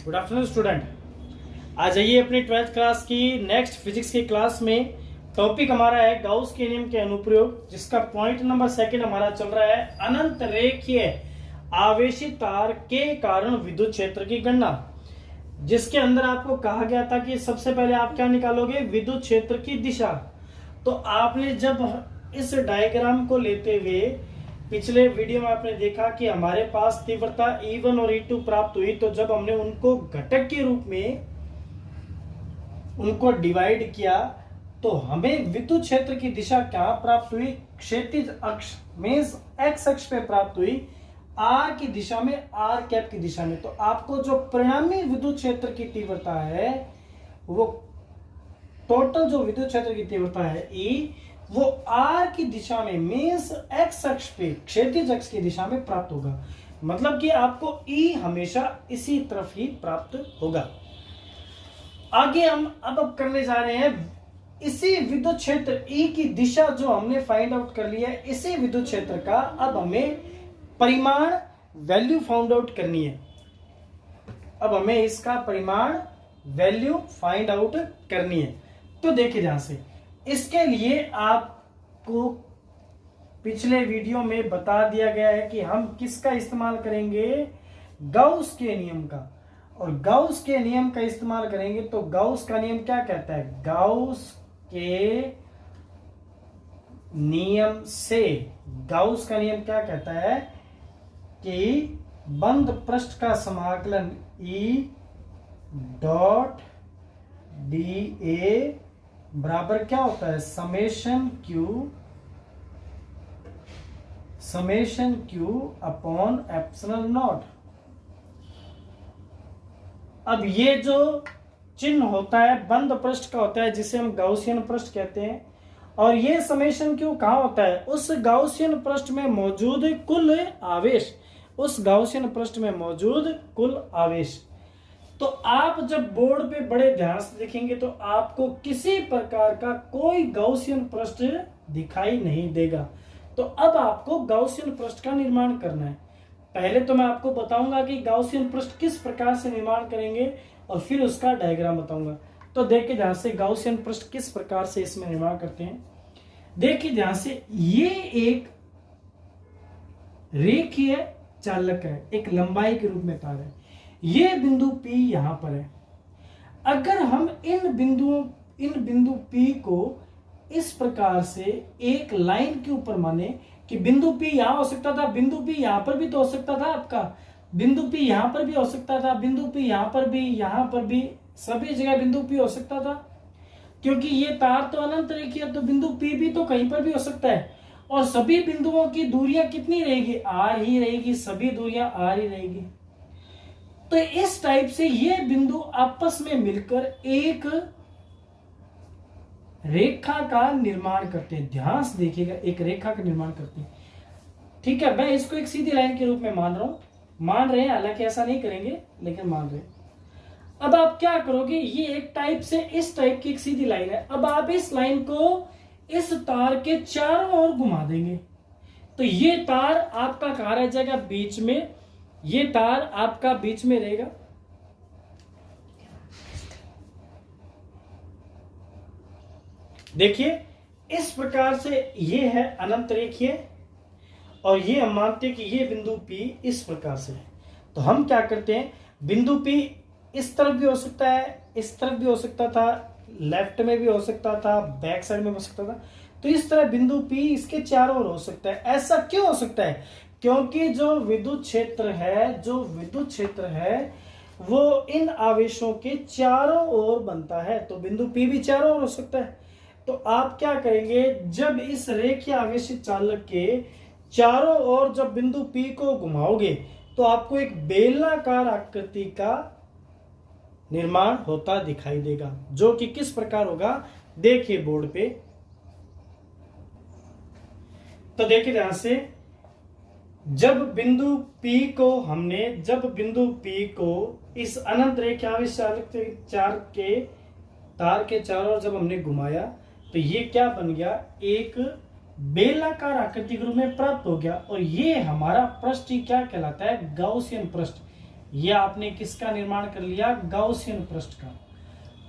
Good afternoon student. आ जाइए अपनी 12th class की नेक्स्ट फिजिक्स की क्लास में। टॉपिक हमारा है गाउस के नियम के अनुप्रयोग, जिसका पॉइंट नंबर 2 हमारा चल रहा है अनंत रेखीय आवेशित तार के कारण विद्युत क्षेत्र की गणना, जिसके अंदर आपको कहा गया था कि सबसे पहले आप क्या निकालोगे, विद्युत क्षेत्र की दिशा। तो आपने जब इस डायग्राम को लेते हुए पिछले वीडियो में आपने देखा कि हमारे पास तीव्रता E1 और E2 प्राप्त हुई, तो जब हमने उनको घटक के रूप में उनको डिवाइड किया तो हमें विद्युत क्षेत्र की दिशा क्या प्राप्त हुई, क्षैतिज अक्ष मींस एक्स अक्ष पे प्राप्त हुई, आर की दिशा में, आर कैप की दिशा में। तो आपको जो परिणामी विद्युत क्षेत्र की तीव्रता है, वो टोटल जो विद्युत क्षेत्र की तीव्रता है E, वो आर की दिशा में मींस एक्स अक्ष पे क्षैतिज अक्ष की दिशा में प्राप्त होगा। मतलब कि आपको E हमेशा इसी तरफ ही प्राप्त होगा। आगे हम अब करने जा रहे हैं इसी विद्युत क्षेत्र E की दिशा जो हमने फाइंड आउट कर लिया है, इसी विद्युत क्षेत्र का अब हमें परिमाण वैल्यू फाइंड आउट करनी है। अब हमें इसका परिमाण वैल्यू फाइंड आउट करनी है। तो देखिए ध्यान से, इसके लिए आपको पिछले वीडियो में बता दिया गया है कि हम किसका इस्तेमाल करेंगे, गाउस के नियम का। और गाउस के नियम का इस्तेमाल करेंगे तो गाउस का नियम क्या कहता है, गाउस के नियम से, गाउस का नियम क्या कहता है कि बंद पृष्ठ का समाकलन E डॉट dA बराबर क्या होता है, summation Q upon epsilon naught. अब ये जो चिन्ह होता है बंद पृष्ठ का होता है, जिसे हम गाउसियन पृष्ठ कहते हैं। और ये समेशन क्यू कहां होता है, उस गाउसियन पृष्ठ में मौजूद कुल आवेश, उस गाउसियन पृष्ठ में मौजूद कुल आवेश। तो आप जब बोर्ड पे बड़े ध्यान से देखेंगे तो आपको किसी प्रकार का कोई गाउसियन पृष्ठ दिखाई नहीं देगा। तो अब आपको गाउसियन पृष्ठ का निर्माण करना है। पहले तो मैं आपको बताऊंगा कि गाउसियन पृष्ठ किस प्रकार से निर्माण करेंगे और फिर उसका डायग्राम बताऊंगा। तो देखिए ध्यान से, गाउसियन पृष्ठ किस प्रकार से इसमें निर्माण करते हैं। देखिए ध्यान से, ये एक रेखीय चालक है, एक लंबाई के रूप में तार है। ये बिंदु P यहां पर है। अगर हम इन बिंदु P को इस प्रकार से एक लाइन के ऊपर माने कि बिंदु P यहां हो सकता था, बिंदु P यहां पर भी तो हो सकता था, आपका बिंदु P यहां पर भी हो सकता था, बिंदु P यहां पर भी, सभी जगह बिंदु P हो सकता था। क्योंकि ये तार तो अनंत रेखीय है, तो बिंदु P भी तो कहीं पर भी हो सकता है। और सभी बिंदुओं की दूरियां कितनी रहेगी, R ही रहेगी, सभी दूरियां R ही रहेगी। तो इस टाइप से ये बिंदु आपस में मिलकर एक रेखा का निर्माण करते हैं। ध्यान से देखिएगा, एक रेखा का निर्माण करते हैं। ठीक है, मैं इसको एक सीधी लाइन के रूप में मान रहे हैं, हालांकि ऐसा नहीं करेंगे लेकिन मान रहे हैं। अब आप क्या करोगे, ये एक टाइप से इस टाइप की एक सीधी लाइन है। अब आप इस लाइन को इस तार के चारों ओर घुमा देंगे, तो ये तार आपका कहां रह जाएगा, बीच में। ये तार आपका बीच में रहेगा। देखिए इस प्रकार से ये है अनंत रेखीय, और ये हम मानते हैं कि ये बिंदु P इस प्रकार से है। तो हम क्या करते हैं, बिंदु P इस तरफ भी हो सकता है, इस तरफ भी हो सकता था, लेफ्ट में भी हो सकता था, बैक साइड में हो सकता था। तो इस तरह बिंदु P इसके चारों ओर हो सकता है। ऐसा क्यों हो सकता है, क्योंकि जो विद्युत क्षेत्र है वो इन आवेशों के चारों ओर बनता है। तो बिंदु P भी चारों ओर हो सकता है। तो आप क्या करेंगे, जब इस रेखीय आवेशित चालक के चारों ओर जब बिंदु P को घुमाओगे तो आपको एक बेलनाकार आकृति का निर्माण होता दिखाई देगा, जो कि किस प्रकार होगा, देखिए बोर्ड पे। तो देखिए ध्यान से, जब बिंदु P को इस अनंत रेखीय आवेश चालक के तार के चारों ओर जब हमने घुमाया तो ये क्या बन गया, एक बेलाकार आकृति के रूप में प्राप्त हो गया। और ये हमारा पृष्ठ क्या कहलाता है, गाउसियन पृष्ठ। ये आपने किसका निर्माण कर लिया, गाउसियन पृष्ठ का।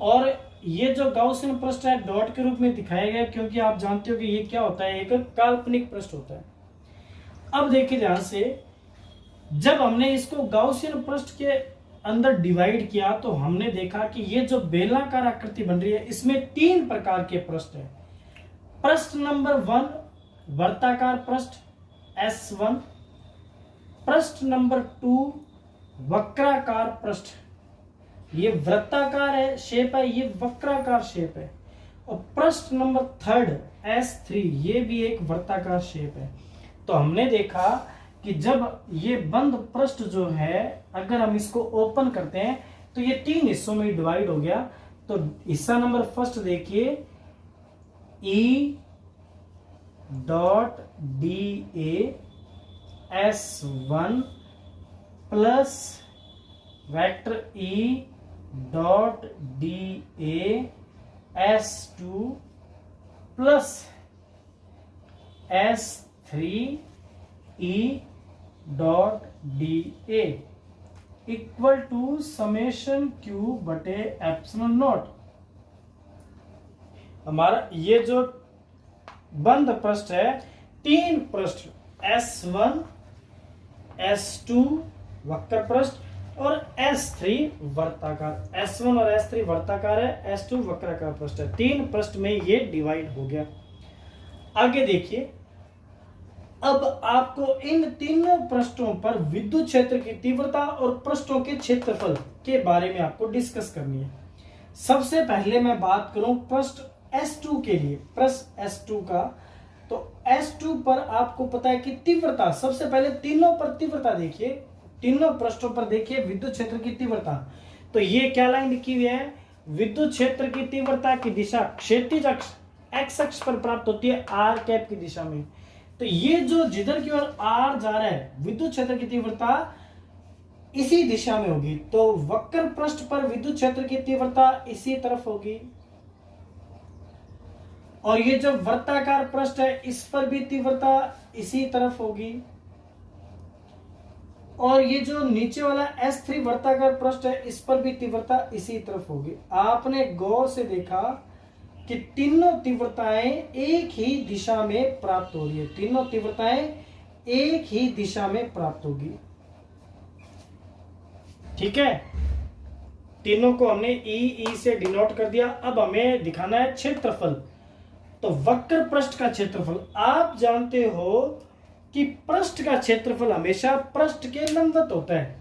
और ये जो गाउसियन पृष्ठ है डॉट के रूप में दिखाया गया क्योंकि आप जानते हो कि ये क्या होता है, एक काल्पनिक पृष्ठ होता है। अब देखिए ध्यान से, जब हमने इसको गाउसियन पृष्ठ के अंदर डिवाइड किया तो हमने देखा कि ये जो बेलनाकार आकृति बन रही है इसमें 3 प्रकार के पृष्ठ है। पृष्ठ नंबर 1 वर्ताकार पृष्ठ S1, पृष्ठ नंबर 2 वक्राकार पृष्ठ, ये वृत्ताकार है शेप है, ये वक्राकार शेप है। और पृष्ठ नंबर 3 S3, ये भी एक वृत्ताकार शेप है। तो हमने देखा कि जब ये बंद पृष्ठ जो है अगर हम इसको ओपन करते हैं तो ये 3 हिस्सों में डिवाइड हो गया। तो हिस्सा नंबर फर्स्ट देखिए, E dot DA S1 plus vector E dot DA S2 plus S3 E dot DA equal to summation Q बटे एप्सिलॉन नॉट। हमारा ये जो बंद पृष्ठ है 3 पृष्ठ S1 S2 वक्र पृष्ठ और S3 वर्ताकार। S1 और S3 वर्ताकार है, S2 वक्राकार पृष्ठ है। 3 पृष्ठ में ये डिवाइड हो गया। आगे देखिए, अब आपको इन तीनों पृष्ठों पर विद्युत क्षेत्र की तीव्रता और पृष्ठों के क्षेत्रफल के बारे में आपको डिस्कस करनी है। सबसे पहले मैं बात करूं पृष्ठ S2 के लिए, पृष्ठ S2 का। तो S2 पर आपको पता है कि तीव्रता, सबसे पहले तीनों पर तीव्रता देखिए, तीनों पृष्ठों पर देखिए विद्युत क्षेत्र की तीव्रता। तो ये क्या लाइन लिखी हुई है, विद्युत क्षेत्र की तीव्रता की दिशा क्षैतिज अक्ष एक्स अक्ष पर प्राप्त होती है आर कैप की दिशा में। तो ये जो जिधर की ओर आर जा रहा है विद्युत क्षेत्र की तीव्रता इसी दिशा में होगी। तो वक्र पृष्ठ पर विद्युत क्षेत्र की तीव्रता इसी तरफ होगी। और ये जो वृत्ताकार पृष्ठ है इस पर भी तीव्रता इसी तरफ होगी। और ये जो नीचे वाला S3 वर्ताकार पृष्ठ है इस पर भी तीव्रता इसी तरफ होगी। आपने गौर से देखा कि तीनों तीव्रताएं एक ही दिशा में प्राप्त हो रही है, तीनों तीव्रताएं एक ही दिशा में प्राप्त होगी। ठीक है, तीनों को हमने ई से डिनोट कर दिया। अब हमें दिखाना है क्षेत्रफल। तो वक्र पृष्ठ का क्षेत्रफल, आप जानते हो कि पृष्ठ का क्षेत्रफल हमेशा पृष्ठ के लंबवत होता है।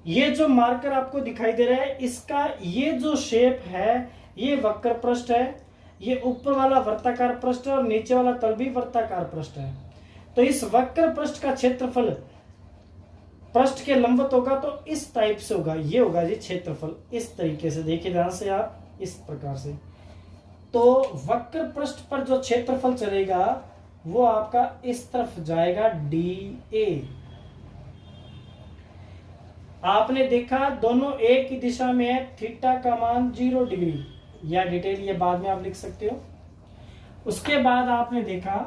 ये जो मार्कर आपको दिखाई दे रहा है इसका ये जो शेप है ये वक्र पृष्ठ है, ये ऊपर वाला वृत्ताकार पृष्ठ और नीचे वाला तल भी वृत्ताकार पृष्ठ है। तो इस वक्र पृष्ठ का क्षेत्रफल पृष्ठ के लंबवत होगा तो इस टाइप से होगा, ये होगा जी क्षेत्रफल। इस तरीके से देखिए ध्यान से आप, इस प्रकार से। तो वक्र पृष्ठ पर जो क्षेत्रफल चलेगा वो आपका इस तरफ जाएगा DA। आपने देखा दोनों एक ही दिशा में है, थीटा का मान 0 डिग्री, या डिटेल ये बाद में आप लिख सकते हो। उसके बाद आपने देखा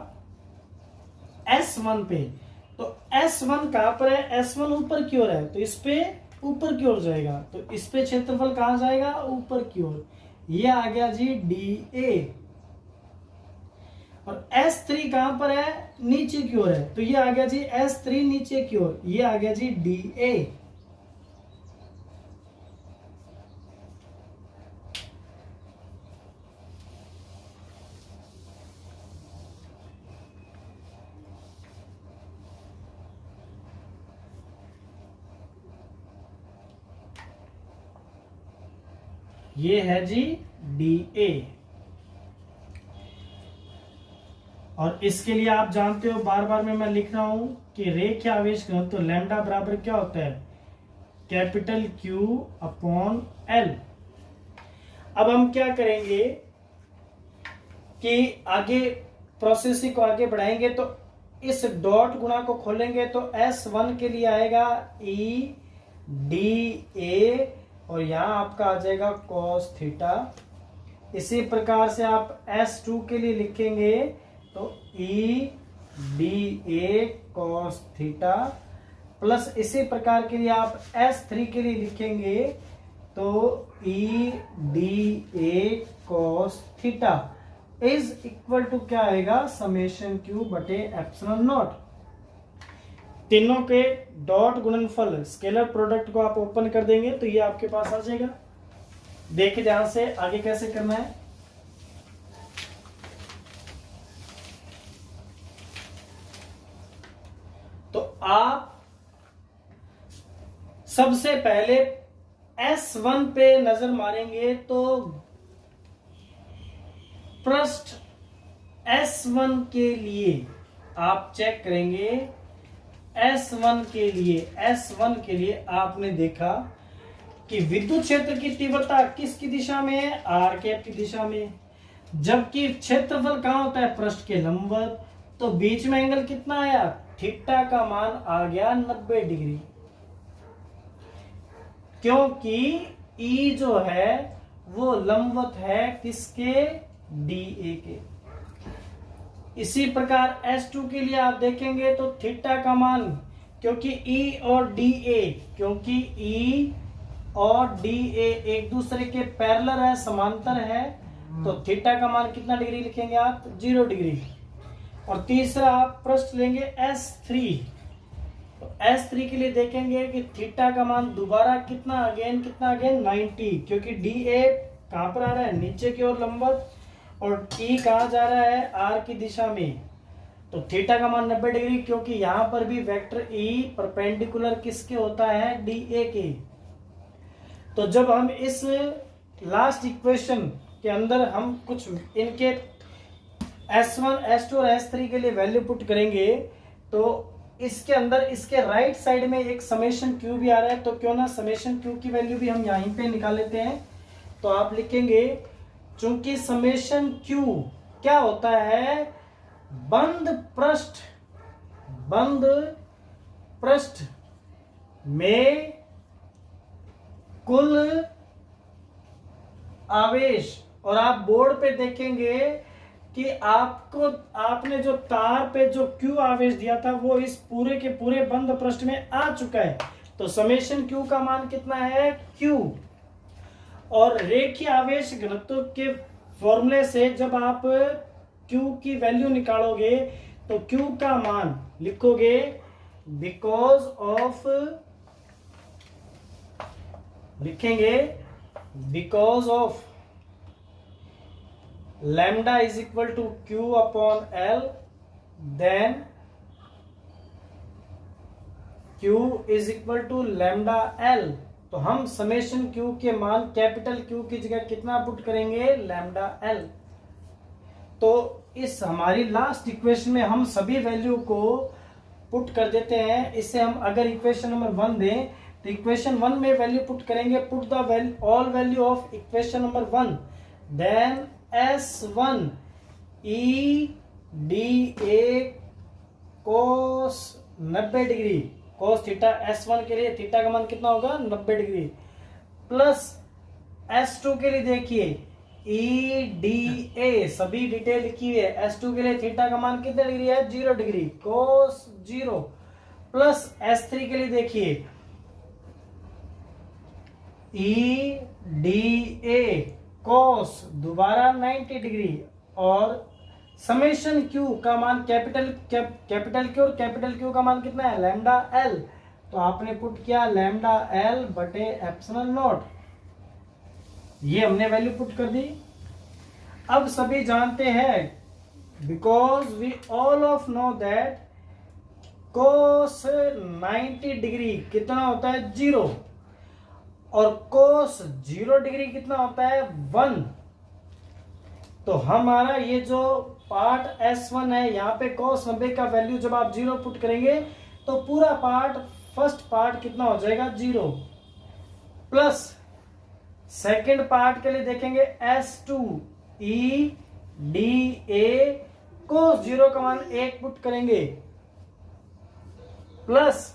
S1 पे, तो S1 कहां पर है, S1 ऊपर की ओर है तो इस पे ऊपर की ओर जाएगा। तो इस पे क्षेत्रफल कहां जाएगा, ऊपर की ओर। ये आ गया जी DA। और S3 कहां पर है, नीचे की ओर है तो ये आ गया जी S3 नीचे की ओर, ये आ गया जी DA। ये है जी DA। और इसके लिए आप जानते हो बार बार मैं लिख रहा हूं कि रेखीय आवेश घनत्व तो लैम्डा बराबर क्या होता है, कैपिटल Q अपॉन L। अब हम क्या करेंगे कि आगे प्रोसेसिंग को आगे बढ़ाएंगे तो इस डॉट गुणा को खोलेंगे तो S1 के लिए आएगा EDA और यहां आपका आ जाएगा cos थीटा। इसी प्रकार से आप S2 के लिए लिखेंगे तो EDA cos थीटा प्लस इसी प्रकार के लिए आप S3 के लिए लिखेंगे तो E D A cos theta is equal to क्या आएगा, समेशन क्यू बटे एप्सिलॉन नॉट। तीनों के डॉट गुणनफल स्केलर प्रोडक्ट को आप ओपन कर देंगे तो ये आपके पास आ जाएगा। देखिए ध्यान से आगे कैसे करना है। तो आप सबसे पहले S1 पे नजर मारेंगे तो पृष्ठ S1 के लिए आप चेक करेंगे। S1 के लिए आपने देखा कि विद्युत क्षेत्र की तीव्रता किसकी दिशा में है, आर कैप की दिशा में, जबकि क्षेत्रफल कहां होता है, पृष्ठ के लंबवत। तो बीच में एंगल कितना आया, थीटा का मान आ गया 90 डिग्री, क्योंकि ई जो है वो लंबवत है किसके, DA के। इसी प्रकार S2 के लिए आप देखेंगे तो थीटा का मान, क्योंकि E और DA एक दूसरे के पैरेलल है, समांतर है, तो थीटा का मान कितना डिग्री लिखेंगे आप, 0 डिग्री। और तीसरा आप पृष्ठ लेंगे S3, तो S3 के लिए देखेंगे कि थीटा का मान दोबारा कितना अगेन 90, क्योंकि DA कहां पर आ रहा है, नीचे की ओर लंबवत, और E कहां जा रहा है, R की दिशा में। तो थीटा का मान 90 डिग्री, क्योंकि यहां पर भी वेक्टर E परपेंडिकुलर किसके होता है, DA के। तो जब हम इस लास्ट इक्वेशन के अंदर हम कुछ इनके S1, S2 और S3 के लिए वैल्यू पुट करेंगे तो इसके अंदर इसके राइट साइड में एक समेशन Q भी आ रहा है, तो क्यों ना समेशन Q की वैल्यू भी हम यहीं पे निकाल लेते हैं। तो आप लिखेंगे, चूंकि समेशन Q क्या होता है, बंद पृष्ठ में कुल आवेश। और आप बोर्ड पे देखेंगे कि आपने जो तार पे जो Q आवेश दिया था वो इस पूरे के पूरे बंद पृष्ठ में आ चुका है। तो समेशन Q का मान कितना है, Q। और रेखीय आवेश घनत्व के फॉर्मूले से जब आप Q की वैल्यू निकालोगे तो Q का मान लिखोगे because of lambda is equal to Q upon L, then Q is equal to lambda L। तो हम समेशन Q के मान कैपिटल Q की जगह कितना पुट करेंगे, लैम्डा L। तो इस हमारी लास्ट इक्वेशन में हम सभी वैल्यू को पुट कर देते हैं। इससे हम अगर इक्वेशन नंबर 1 दें तो इक्वेशन 1 में वैल्यू पुट करेंगे, put the all value of equation number 1, then S1 EDA cos 90 degree, cos theta S1 के लिए थीटा का मान कितना होगा, 90 डिग्री, प्लस S2 के लिए देखिए EDA, सभी डिटेल लिखी हुई है। S2 के लिए थीटा का मान कितने डिग्री है, 0 डिग्री, cos 0, प्लस S3 के लिए देखिए EDA cos दोबारा 90 डिग्री, और समेशन Q का मान कैपिटल Q और कैपिटल Q का मान कितना है, लैम्डा L। तो आपने पुट किया लैम्डा L बटे एप्सिलॉन नॉट, ये हमने वैल्यू पुट कर दी। अब सभी जानते हैं, because we all of know that cos 90 degree कितना होता है, 0, और cos 0 डिग्री कितना होता है, 1। तो हमारा ये जो पार्ट S1 है, यहाँ पे cos 90 का वैल्यू जब आप 0 पुट करेंगे तो पूरा पार्ट, फर्स्ट पार्ट कितना हो जाएगा, 0, प्लस सेकेंड पार्ट के लिए देखेंगे S2 EDA cos 0 का मान 1 पुट करेंगे, प्लस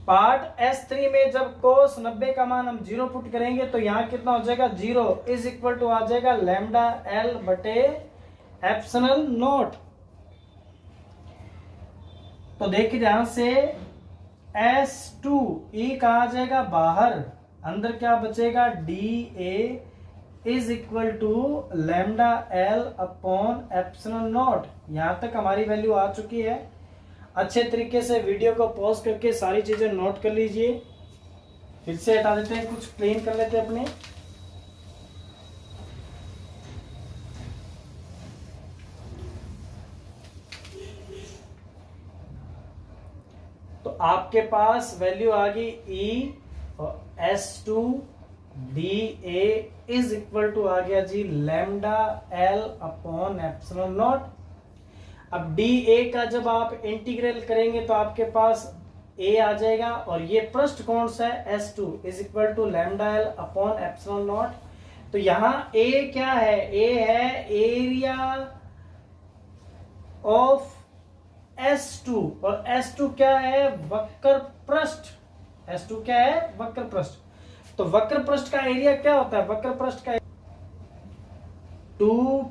पार्ट S3 में जब cos 90 का मान हम 0 पुट करेंगे तो यहां कितना हो जाएगा, 0 इज इक्वल टू आ जाएगा लैम्डा L बटे एप्सिलॉन नॉट। तो देखिए ध्यान से, S2 E कहाँ आ जाएगा बाहर, अंदर क्या बचेगा DA is equal to lambda L upon epsilon nought. यहां तक हमारी वैल्यू आ चुकी है। अच्छे तरीके से वीडियो को पॉज करके सारी चीजें नोट कर लीजिए। फिर से हटा देते हैं, कुछ क्लीन कर लेते हैं अपने। तो आपके पास वैल्यू आ गई E और S2 DA is equal to आ गया g lambda L upon epsilon naught. अब DA का जब आप इंटीग्रल करेंगे तो आपके पास A आ जाएगा और ये पृष्ठ कौन सा है S2 is equal to lambda L upon epsilon nought. तो यहां A क्या है, A है एरिया ऑफ S2 और S2 क्या है वक्र पृष्ठ। S2 क्या है वक्र पृष्ठ। तो वक्र पृष्ठ का एरिया क्या होता है, वक्र पृष्ठ का 2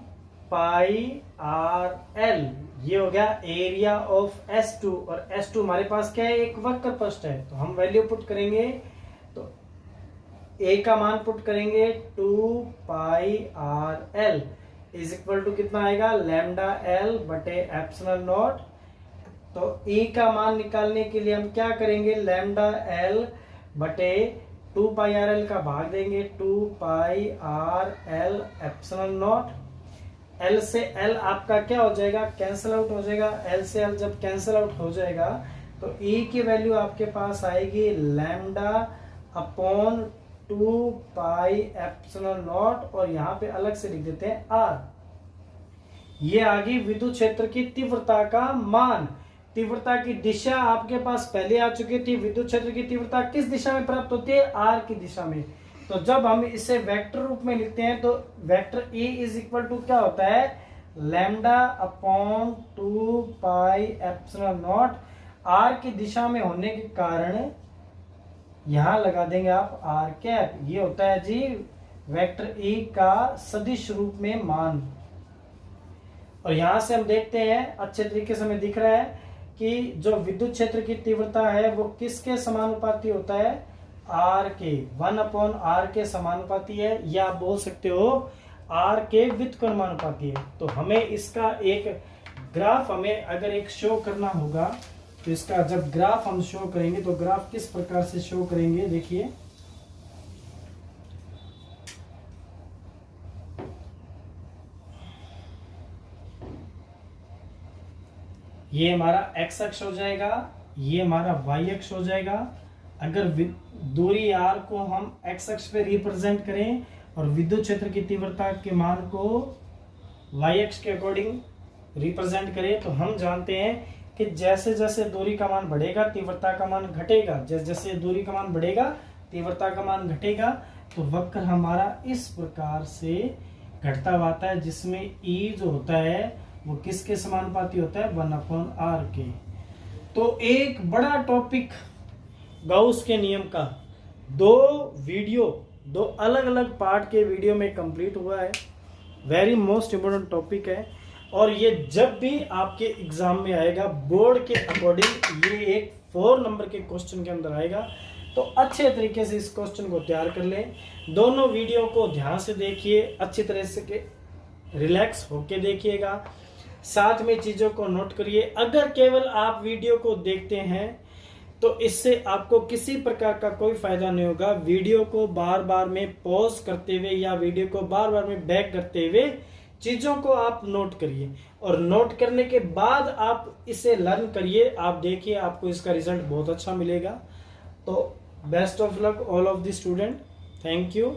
पाई RL, ये हो गया एरिया ऑफ S2 और S2 हमारे पास क्या है एक वक्र पृष्ठ है। तो हम वैल्यू पुट करेंगे तो A का मान पुट करेंगे 2 पाई RL इज इक्वल टू कितना आएगा लैम्डा L बटे एप्सिलॉन नॉट। तो E का मान निकालने के लिए हम क्या करेंगे लैम्डा L बटे 2 पाई RL का भाग देंगे 2 पाई RL एप्सिलॉन नॉट। L से L आपका क्या हो जाएगा कैंसिल आउट हो जाएगा। L से L जब कैंसिल आउट हो जाएगा तो E की वैल्यू आपके पास आएगी lambda upon 2 pi epsilon not और यहाँ पे अलग से लिख देते हैं R। ये आ गई विद्युत क्षेत्र की तीव्रता का मान। तीव्रता की दिशा आपके पास पहले आ चुकी थी। विद्युत क्षेत्र की तीव्रता किस दिशा में प्राप्त होती है R की दिशा में। तो जब हम इसे वेक्टर रूप में लिखते हैं तो vector E is equal to क्या होता है lambda upon 2 pi epsilon nought. R की दिशा में होने के कारण यहां लगा देंगे आप R कैप। ये होता है जी वेक्टर E का सदिश रूप में मान। और यहां से हम देखते हैं अच्छे तरीके से हमें दिख रहा है कि जो विद्युत क्षेत्र की तीव्रता है वो किसके समानुपाती होता है R के 1 अपॉन R के समानुपाती है, या आप बोल सकते हो R के व्युत्क्रमानुपाती है। तो हमें इसका एक ग्राफ हमें अगर एक शो करना होगा तो इसका जब ग्राफ हम शो करेंगे तो ग्राफ किस प्रकार से शो करेंगे देखिए। ये हमारा x अक्ष हो जाएगा, ये हमारा y अक्ष हो जाएगा। अगर दूरी r को हम x अक्ष पे रिप्रेजेंट करें और विद्युत क्षेत्र की तीव्रता के मान को y अक्ष के अकॉर्डिंग रिप्रेजेंट करें तो हम जानते हैं कि जैसे जैसे दूरी का मान बढ़ेगा तीव्रता का मान घटेगा। जैसे जैसे दूरी का मान बढ़ेगा तीव्रता का मान घटेगा। तो वक्र हमारा इस प्रकार से घटता हुआ आता है जिसमें E जो होता है वो किसके समानुपाती होता है 1 अपॉन R के। तो एक बड़ा टॉपिक गाउस के नियम का दो अलग अलग पार्ट के वीडियो में कंप्लीट हुआ है। वेरी मोस्ट इम्पोर्टेंट टॉपिक है और ये जब भी आपके एग्जाम में आएगा बोर्ड के अकॉर्डिंग ये एक 4 नंबर के क्वेश्चन के अंदर आएगा। तो अच्छे तरीके से इस क्वेश्चन को तैयार कर लें। दोनों वीडियो को ध्यान से देखिए, अच्छी तरह से के रिलैक्स होके देखिएगा, साथ में चीजों को नोट करिए। अगर केवल आप वीडियो को देखते हैं तो इससे आपको किसी प्रकार का कोई फायदा नहीं होगा। वीडियो को बार बार में पॉज करते हुए या वीडियो को बार बार में बैक करते हुए चीजों को आप नोट करिए और नोट करने के बाद आप इसे लर्न करिए। आप देखिए आपको इसका रिजल्ट बहुत अच्छा मिलेगा। तो best of luck all of the student. Thank you.